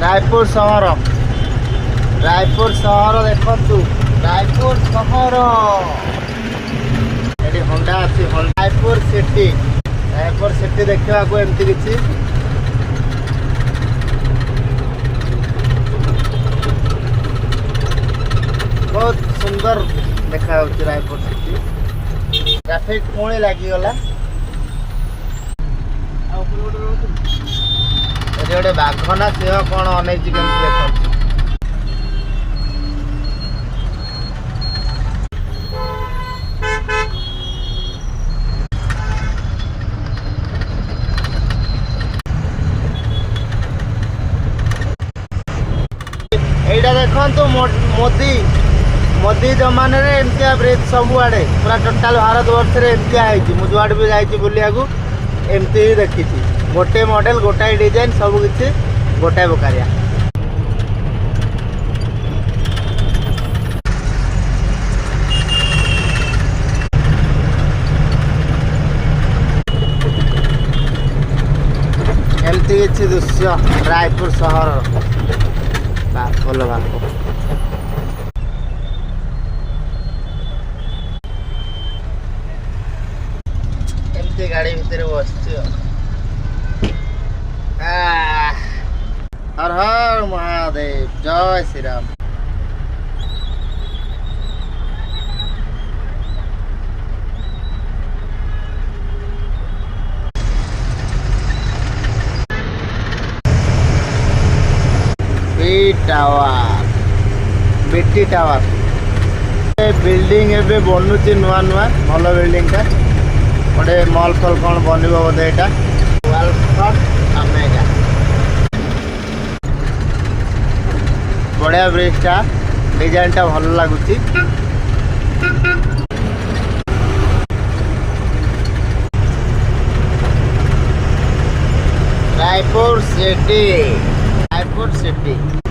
रायपुर सहर देखु रायपुर सहर ये होंडा अच्छी रायपुर सिटी देखा एमती किसी बहुत सुंदर देखा रायपुर सिटी ट्रैफिक पुणी लगिगला गोटे बाघ ना सिंह कौन अनेक केमती देख एटा देखो मोदी जमाने रे एमतिया ब्रिज सब आड़े पूरा टोटाल भारत वर्ष रे एमतिया है मुझे भी जाइए बुलिया एमती ही देखी गोटे मॉडल गोटाए डिजाइन सब किसी गोटाए प्रकारिया एमती किसी दृश्य रायपुर सहर भल भाग एमती गाड़ी भितर बस हर हर महादेव जय Shri Ram BT tower building एबे बनुची नुआ नुआ भल बिल्डिंग टा गोटे मॉल फल कौन बन बोधे यहाँ बढ़िया ब्रिज टा डिजाइन टा भल लगुच रायपुर सिटी